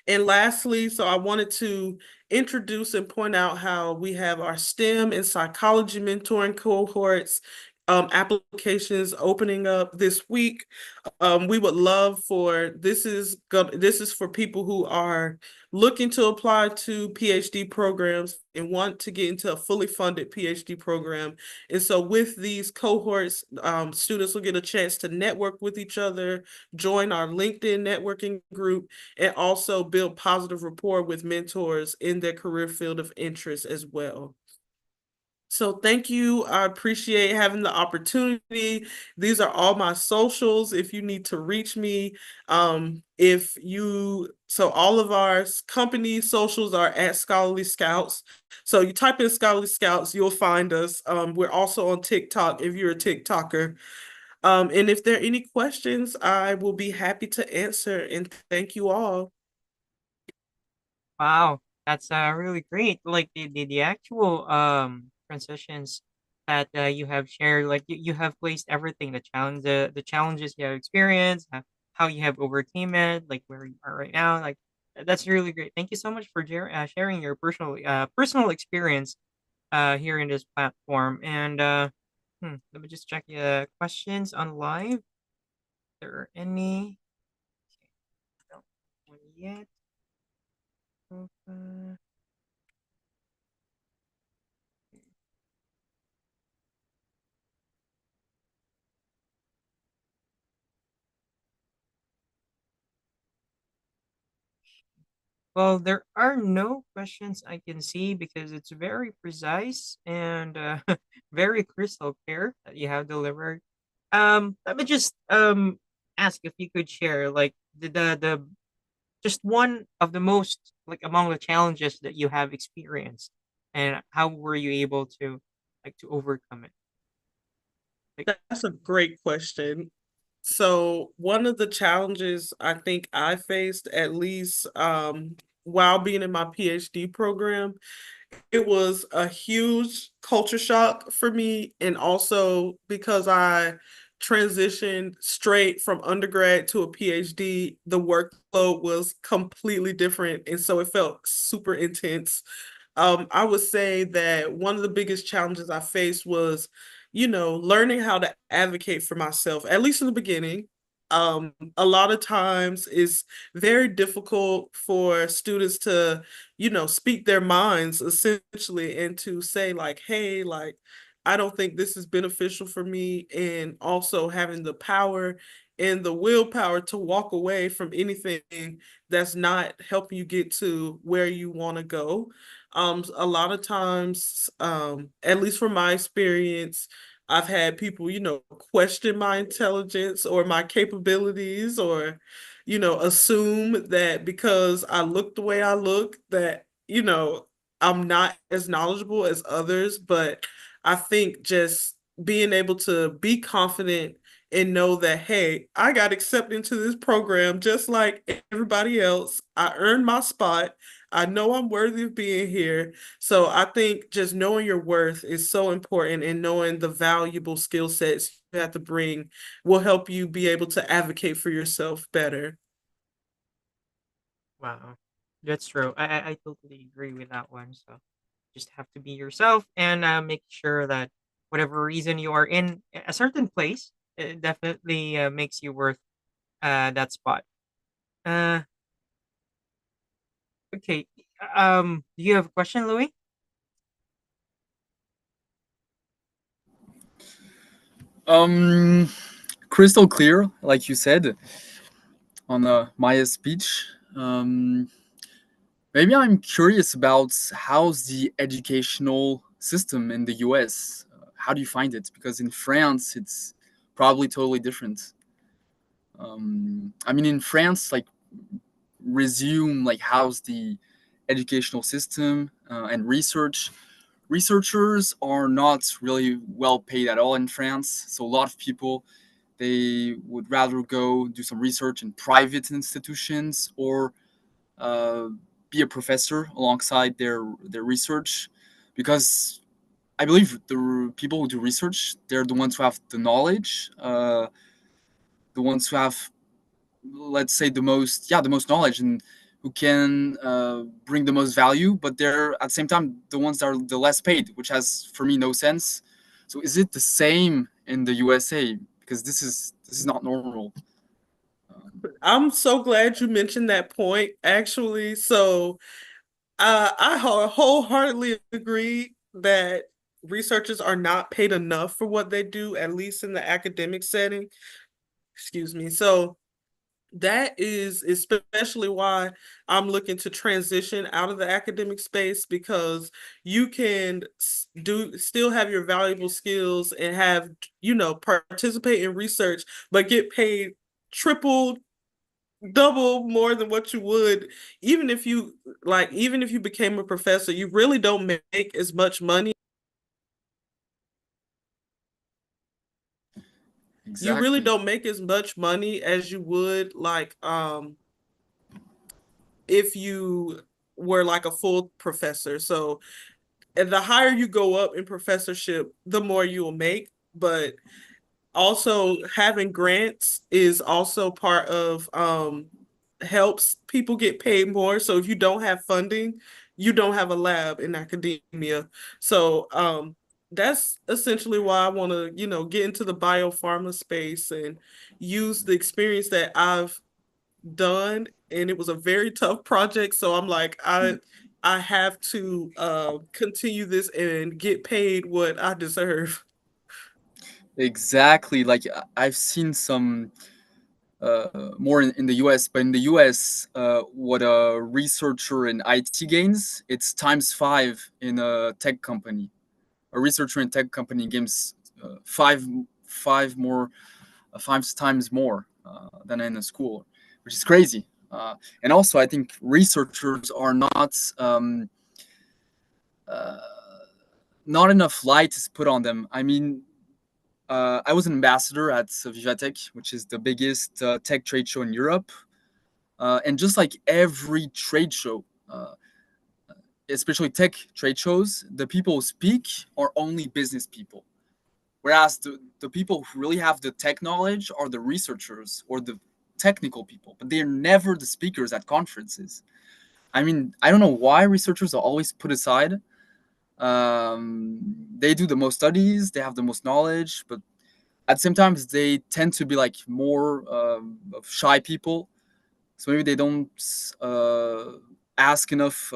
And lastly, so I wanted to introduce and point out how we have our STEM and psychology mentoring cohorts, applications opening up this week. We would love for this is for people who are looking to apply to PhD programs and want to get into a fully funded PhD program. And so with these cohorts, students will get a chance to network with each other, join our LinkedIn networking group, and also build positive rapport with mentors in their career field of interest as well. So thank you. I appreciate having the opportunity. These are all my socials if you need to reach me. So all of our company socials are at Scholarly Scouts. So you type in Scholarly Scouts, you'll find us. We're also on TikTok if you're a TikToker. And if there are any questions, I will be happy to answer. And thank you all. Wow, that's really great. Like the actual transitions that you have shared, like you have placed everything, the challenges you have experienced, how you have overcame it, like where you are right now. Like that's really great. Thank you so much for sharing your personal experience here in this platform. And let me just check the questions on live. If there are any? No one yet. Uh, Well, there are no questions I can see because it's very precise and very crystal clear that you have delivered. Let me just ask if you could share like the just one of the most like among the challenges that you have experienced and how were you able to like to overcome it? Like, That's a great question. So one of the challenges I think I faced, at least while being in my PhD program, it was a huge culture shock for me. And also because I transitioned straight from undergrad to a PhD, the workload was completely different. And so it felt super intense. I would say that one of the biggest challenges I faced was, learning how to advocate for myself, at least in the beginning. A lot of times it's very difficult for students to, speak their minds essentially and to say, like, hey, like, I don't think this is beneficial for me. And also having the power and the willpower to walk away from anything that's not helping you get to where you want to go. A lot of times, at least from my experience, I've had people, question my intelligence or my capabilities, or, assume that because I look the way I look, that, I'm not as knowledgeable as others. But I think just being able to be confident and know that, hey, I got accepted into this program just like everybody else. I earned my spot. I know I'm worthy of being here. So I think just knowing your worth is so important, and knowing the valuable skill sets you have to bring will help you be able to advocate for yourself better. Wow, that's true. I totally agree with that one. So just have to be yourself and make sure that whatever reason you are in a certain place, it definitely makes you worth that spot. Uh, okay. Do you have a question, Louis? Um, Crystal clear, like you said on Maya's speech. Maybe I'm curious about how's the educational system in the US. How do you find it? Because in France, it's probably totally different. I mean, in France, like resume like how's the educational system and research. Researchers are not really well paid at all in France, so a lot of people they would rather go do some research in private institutions or uh, be a professor alongside their research, because I believe the people who do research they're the ones who have the knowledge, the ones who have, let's say, the most knowledge and who can bring the most value, but they're at the same time the ones that are the less paid, which has for me no sense. So is it the same in the USA? Because this is not normal. I'm so glad you mentioned that point, actually. So I wholeheartedly agree that researchers are not paid enough for what they do, at least in the academic setting. Excuse me. So that is especially why I'm looking to transition out of the academic space, because you can still have your valuable skills and have, participate in research, but get paid triple, double more than what you would even if you became a professor. You really don't make as much money. You really Exactly. don't make as much money as you would, like, if you were like a full professor. So, and the higher you go up in professorship, the more you will make. But also having grants is also part of, helps people get paid more. So if you don't have funding, you don't have a lab in academia. So that's essentially why I want to, get into the biopharma space and use the experience that I've done. And it was a very tough project. So I'm like, I have to continue this and get paid what I deserve. Exactly. Like I've seen some more in the US, but in the US, what a researcher in IT gains, it's times five in a tech company. A researcher in tech company gains five times more than in a school, which is crazy. And also, I think researchers are uh, not enough light is put on them. I mean, I was an ambassador at Vivatech, which is the biggest tech trade show in Europe. And just like every trade show, especially tech trade shows, the people who speak are only business people. Whereas the people who really have the tech knowledge are the researchers or the technical people, but they're never the speakers at conferences. I mean, I don't know why researchers are always put aside. They do the most studies, they have the most knowledge, but at the same time, they tend to be like more of shy people. So maybe they don't ask enough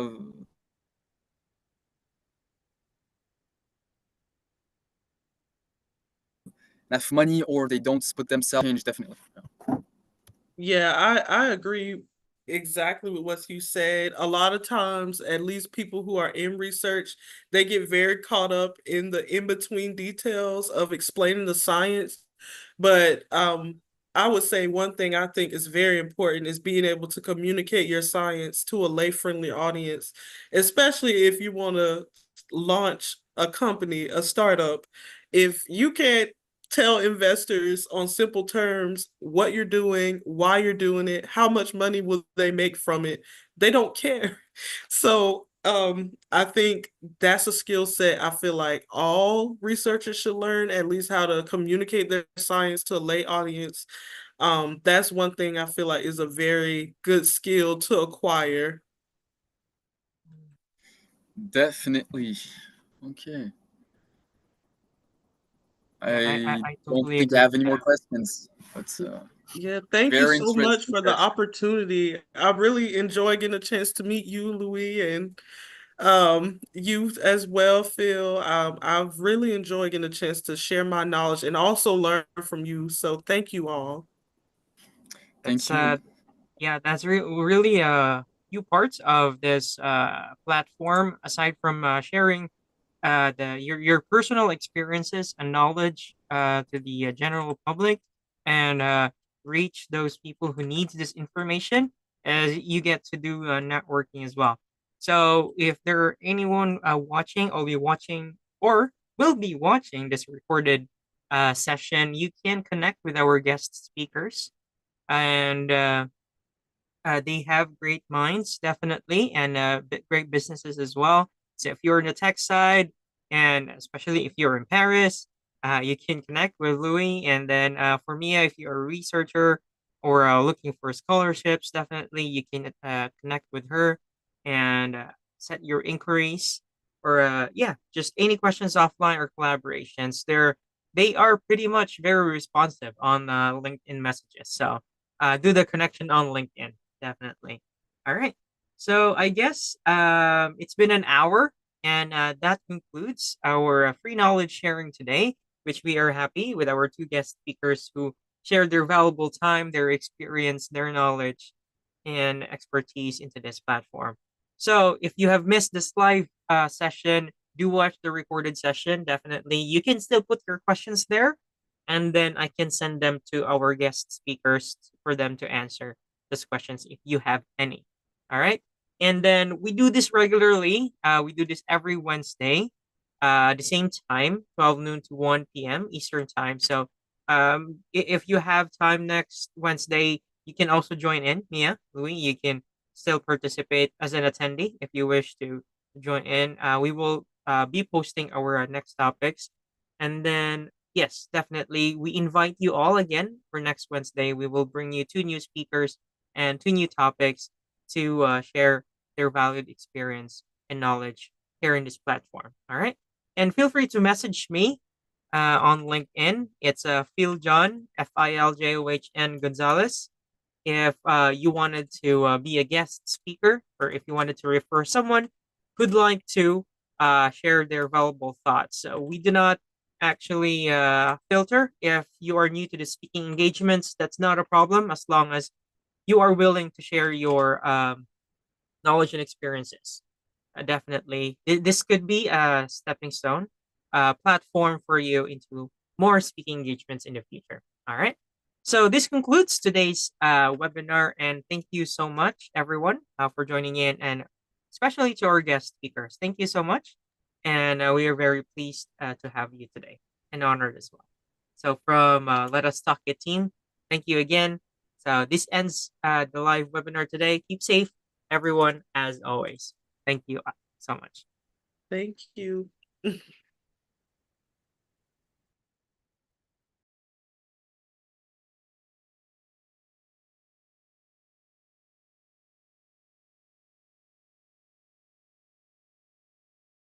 enough money, or they don't put themselves change definitely. Yeah, I agree exactly with what you said. A lot of times, at least people who are in research, they get very caught up in the in-between details of explaining the science. But I would say one thing I think is very important is being able to communicate your science to a lay-friendly audience, especially if you want to launch a company, a startup. If you can't tell investors on simple terms what you're doing, why you're doing it, how much money will they make from it, they don't care. So I think that's a skill set I feel like all researchers should learn, at least how to communicate their science to a lay audience. That's one thing I feel like is a very good skill to acquire. Definitely. Okay. Yeah, I I don't totally think I agree have with any more that. questions, but Yeah, thank you very so much interesting for the session. opportunity. I really enjoy getting a chance to meet you, Louis, and you as well, Phil. I've really enjoyed getting a chance to share my knowledge and also learn from you. So thank you all. Thank That's you. yeah, that's really few parts of this platform aside from sharing the your personal experiences and knowledge to the general public and reach those people who needs this information as you get to do networking as well. So if there are anyone watching or be watching or will be watching this recorded session, you can connect with our guest speakers and they have great minds, definitely, and great businesses as well. So if you're in the tech side, and especially if you're in Paris, you can connect with Louis. And then for me, if you're a researcher or looking for scholarships, definitely you can connect with her and set your inquiries. Or yeah, just any questions offline or collaborations. They are pretty much very responsive on LinkedIn messages. So do the connection on LinkedIn. Definitely. All right. So I guess it's been an hour, and that concludes our free knowledge sharing today, which we are happy with our two guest speakers who shared their valuable time, their experience, their knowledge, and expertise into this platform. So if you have missed this live session, do watch the recorded session. Definitely. You can still put your questions there, and then I can send them to our guest speakers for them to answer those questions if you have any. All right. And then we do this regularly. We do this every Wednesday, the same time, 12 noon to 1 p.m. Eastern time. So if you have time next Wednesday, you can also join in. Mia, Louis, you can still participate as an attendee if you wish to join in. We will be posting our next topics. And then, yes, definitely, we invite you all again for next Wednesday. We will bring you two new speakers and two new topics to share their valued experience and knowledge here in this platform. All right. And feel free to message me on LinkedIn. It's Phil John, Filjohn Gonzalez. If you wanted to be a guest speaker or if you wanted to refer someone who'd like to share their valuable thoughts. So we do not actually filter. If you are new to the speaking engagements, that's not a problem as long as you are willing to share your knowledge and experiences. Definitely, this could be a stepping stone, platform for you into more speaking engagements in the future. All right. So this concludes today's webinar, and thank you so much, everyone, for joining in, and especially to our guest speakers. Thank you so much, and we are very pleased to have you today, and honored as well. So from Let Us Talk It team, thank you again. So this ends the live webinar today. Keep safe, everyone, as always. Thank you so much. Thank you.